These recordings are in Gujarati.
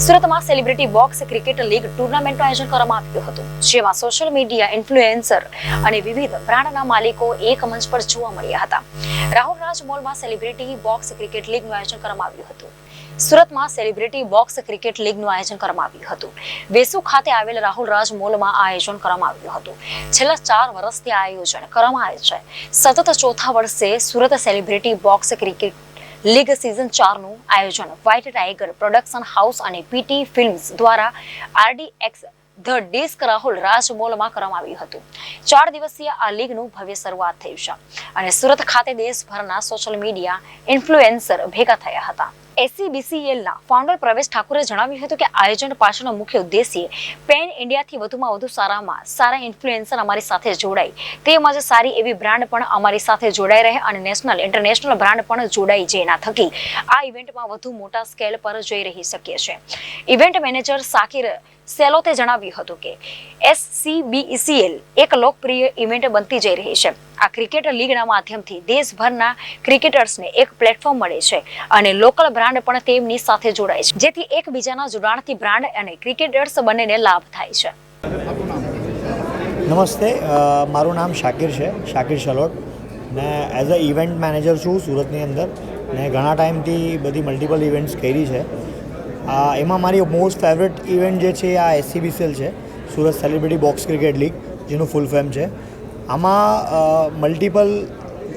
સુરતમાં સેલિબ્રિટી બોક્સ ક્રિકેટ લીગ ટુર્નામેન્ટનું આયોજન કરવામાં આવ્યું હતું, જેમાં સોશિયલ મીડિયા ઇન્ફ્લુએન્સર અને વિવિધ બ્રાન્ડના માલિકો એક મંચ પર જોવા મળ્યા હતા. રાહુલ રાજ મોલમાં સેલિબ્રિટી બોક્સ ક્રિકેટ લીગનું આયોજન કરવામાં આવ્યું હતું. સુરતમાં સેલિબ્રિટી બોક્સ ક્રિકેટ લીગનું આયોજન કરવામાં આવ્યું હતું. વેસુ ખાતે આવેલ રાહુલ રાજ મોલમાં આ આયોજન કરવામાં આવ્યું હતું. છેલ્લા 4 વર્ષથી આ આયોજન કરવામાં આવે છે. સતત ચોથા વર્ષે Surat celebrity box cricket league season 4 નું આયોજન વ્હાઇટ ટાઈગર પ્રોડક્શન હાઉસ અને પીટી ફિલ્મ્સ દ્વારા RDX ધ ડિસ્ક રાહુલ રાજ મોલમાં કરવામાં આવ્યું હતું. 4 દિવસીય આ લીગનું ભવ્ય શરૂઆત થઈ છે અને સુરત ખાતે દેશભરના સોશિયલ મીડિયા ઇન્ફ્લુએન્સર ભેગા થયા હતા. SCBCL ના ફાઉન્ડર પ્રવેશ ઠાકુરે જણાવ્યું હતું કે આયોજન પાછળનો મુખ્ય ઉદ્દેશ્ય પેન ઇન્ડિયાથી વધુમાં વધુ સારા ઇન્ફ્લુએન્સર અમારી સાથે જોડાય, તેમજ સારી એવી બ્રાન્ડ પણ અમારી સાથે જોડાઈ રહે અને નેશનલ ઇન્ટરનેશનલ બ્રાન્ડ પણ જોડાઈ, જેના થકી આ ઇવેન્ટમાં વધુ મોટા સ્કેલ પર જઈ રહી શકીએ છે. ઇવેન્ટ મેનેજર સાકિર સેલોતે જણાવ્યું હતું કે SCBCL એક લોકપ્રિય ઇવેન્ટ બનતી જઈ રહી છે. આ ક્રિકેટ લીગના માધ્યમથી દેશભરના ક્રિકેટર્સને એક પ્લેટફોર્મ મળે છે અને લોકલ બ્રાન્ડ પણ તેમની સાથે જોડાય છે, જેથી એકબીજાના જોડાણથી બ્રાન્ડ અને ક્રિકેટર્સ બંનેને લાભ થાય છે. નમસ્તે, મારું નામ શાકિર છે, શાકિર શલોટ, ને એઝ અ ઇવેન્ટ મેનેજર છું સુરતની અંદર, ને ઘણા ટાઈમથી બધી મલ્ટિપલ ઇવેન્ટ્સ કરી છે. એમાં મારી મોસ્ટ ફેવરેટ ઇવેન્ટ જે છે આ SCBCL છે, Surat celebrity box cricket league, જેનું ફૂલ ફોર્મ છે. આમાં મલ્ટિપલ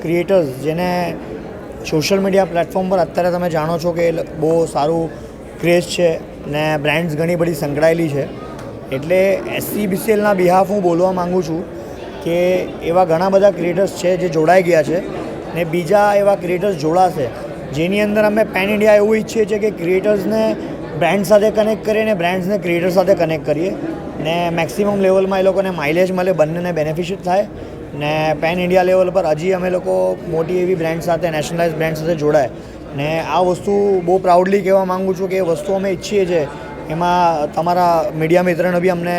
ક્રિએટર્સ જેને સોશિયલ મીડિયા પ્લેટફોર્મ પર અત્યારે તમે જાણો છો કે બહુ સારું ક્રેઝ છે ને બ્રાન્ડ્સ ઘણી બધી સંકળાયેલી છે. એટલે SCBCLના બિહાફ હું બોલવા માગું છું કે એવા ઘણા બધા ક્રિએટર્સ છે જે જોડાઈ ગયા છે ને બીજા એવા ક્રિએટર્સ જોડાશે, જેની અંદર અમે પેન ઇન્ડિયા એવું ઈચ્છીએ છીએ કે ક્રિએટર્સને બ્રાન્ડ સાથે કનેક્ટ કરીએ ને બ્રાન્ડ્સને ક્રિએટર સાથે કનેક્ટ કરીએ ને મેક્સિમમ લેવલમાં એ લોકોને માઇલેજ મળે, બંનેને બેનિફિશિયટ થાય ને પેન ઇન્ડિયા લેવલ પર હજી અમે લોકો મોટી એવી બ્રાન્ડ સાથે, નેશનલાઇઝ બ્રાન્ડ સાથે જોડાય ને આ વસ્તુ બહુ પ્રાઉડલી કહેવા માગું છું કે એ વસ્તુ અમે ઈચ્છીએ છીએ. એમાં તમારા મીડિયા મિત્રને બી અમને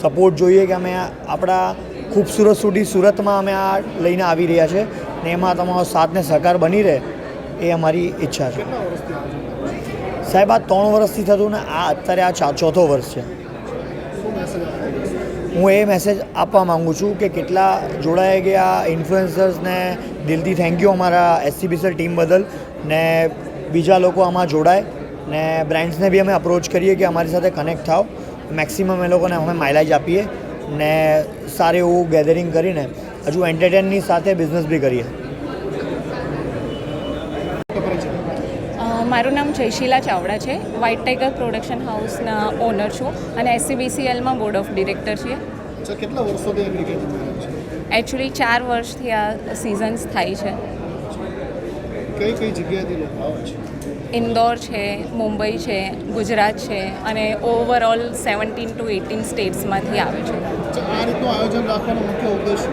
સપોર્ટ જોઈએ કે અમે આપણા ખૂબસૂરત સુધી સુરતમાં અમે આ લઈને આવી રહ્યા છે ને એમાં તમારો સાથ ને સહકાર બની રહે એ અમારી ઈચ્છા છે. સાહેબ, આ 3 વર્ષથી થતું ને આ અત્યારે આ 4થો વર્ષ છે. હું એ મેસેજ આપવા માગું છું કે કેટલા જોડાઈ ગયા ઇન્ફ્લુએન્સર્સને દિલથી થેન્ક યુ અમારા SCBCL ટીમ બદલ, ને બીજા લોકો આમાં જોડાય ને બ્રાન્ડ્સને બી અમે અપ્રોચ કરીએ કે અમારી સાથે કનેક્ટ થાવ, મેક્સિમમ એ લોકોને અમે માઇલેજ આપીએ ને સારું એવું ગેધરિંગ કરીને હજુ એન્ટરટેનની સાથે બિઝનેસ બી કરીએ. મારું નામ જયશીલા ચાવડા છે, વ્હાઇટ ટાઈગર પ્રોડક્શન હાઉસના ઓનર છું અને SCBCLમાં બોર્ડ ઓફ ડિરેક્ટર છીએ. કેટલા વર્ષોથી ક્રિકેટ? એકચ્યુઅલી 4 વર્ષથી આ સિઝન્સ થાય છે. કઈ જગ્યાએથી લોકો આવે છે? ઇન્દોર છે, મુંબઈ છે, ગુજરાત છે અને ઓવરઓલ 17 to 18 સ્ટેટ્સમાંથી આવે છે. આ રીતનું આયોજન રાખવાનો મુખ્ય ઉદ્દેશ?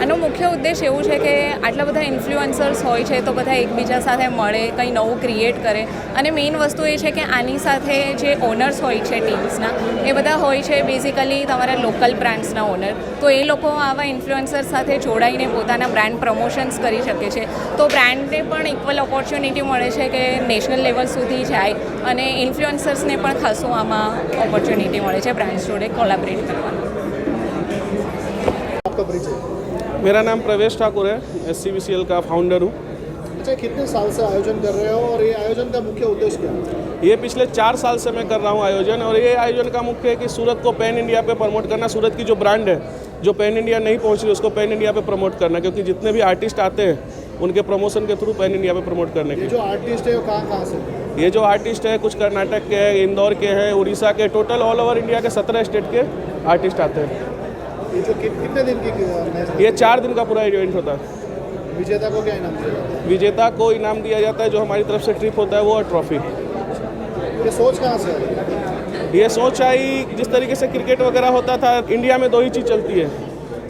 આનો મુખ્ય ઉદ્દેશ એવું છે કે આટલા બધા ઇન્ફ્લુએન્સર્સ હોય છે તો બધા એકબીજા સાથે મળે, કંઈ નવું ક્રિએટ કરે અને મેઇન વસ્તુ એ છે કે આની સાથે જે ઓનર્સ હોય છે ટીમ્સના, એ બધા હોય છે બેઝિકલી તમારા લોકલ બ્રાન્ડ્સના ઓનર. તો એ લોકો આવા ઇન્ફ્લુએન્સર સાથે જોડાઈને પોતાના બ્રાન્ડ પ્રમોશન્સ કરી શકે છે. તો બ્રાન્ડને પણ ઇક્વલ ઓપોર્ચ્યુનિટી મળે છે કે નેશનલ લેવલ સુધી જાય અને ઇન્ફ્લુએન્સર્સને પણ ખાસું આમાં ઓપોર્ચ્યુનિટી મળે છે બ્રાન્ડ્સ જોડે કોલેબરેટ કરવાનું. आपका परिचय? मेरा नाम प्रवेश ठाकुर है, SCBCL का फाउंडर हूँ. अच्छा, कितने साल से आयोजन कर रहे हो और ये आयोजन का मुख्य उद्देश्य क्या है? ये पिछले 4 साल से मैं कर रहा हूँ आयोजन, और ये आयोजन का मुख्य है कि सूरत को पैन इंडिया पे प्रमोट करना. सूरत की जो ब्रांड है जो पैन इंडिया नहीं पहुँच रही, उसको पैन इंडिया पे प्रमोट करना, क्योंकि जितने भी आर्टिस्ट आते हैं उनके प्रमोशन के थ्रू पैन इंडिया पे प्रमोट करने के. ये जो आर्टिस्ट है वो कहाँ से? ये जो आर्टिस्ट है कुछ कर्नाटक के हैं, इंदौर के हैं, उड़ीसा के, टोटल ऑल ओवर इंडिया के 17 स्टेट के आर्टिस्ट आते हैं. ये जो कितने दिन की मैच? ये 4 दिन का पूरा इवेंट होता है. विजेता को क्या इनाम दिया जाता विजेता को इनाम दिया जाता है, जो हमारी तरफ से ट्रिप होता है वो, और ट्रॉफी. है? ये सोच कहाँ से आई? ये सोच आई, जिस तरीके से क्रिकेट वगैरह होता था, इंडिया में 2 ही चीज़ चलती है,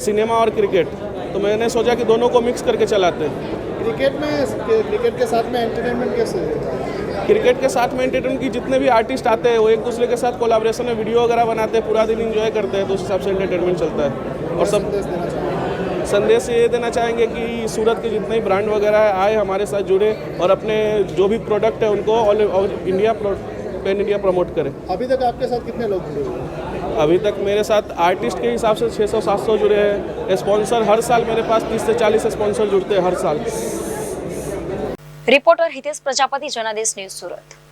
सिनेमा और क्रिकेट. तो मैंने सोचा कि दोनों को मिक्स करके चलाते हैं. क्रिकेट के साथ में एंटरटेनमेंट कैसे है? क्रिकेट के साथ में एंटरटेनमेंट की जितने भी आर्टिस्ट आते हैं वो एक दूसरे के साथ कोलैबोरेशन में वीडियो वगैरह बनाते हैं, पूरा दिन एंजॉय करते हैं, तो उस हिसाब से एंटरटेनमेंट चलता है. और सब संदेश देना चाहूँगा? संदेश ये देना चाहेंगे कि सूरत के जितने भी ब्रांड वगैरह आए, हमारे साथ जुड़े और अपने जो भी प्रोडक्ट है उनको all India pan India promote करें। अभी तक आपके साथ कितने लोग जुड़े हुए हैं? अभी तक मेरे साथ आर्टिस्ट के हिसाब से 600-700 जुड़े हैं। स्पॉन्सर हर साल मेरे पास 30 से 40 स्पॉन्सर जुड़ते हैं हर साल। रिपोर्टर हितेश प्रजापति, जनादेश न्यूज, सूरत।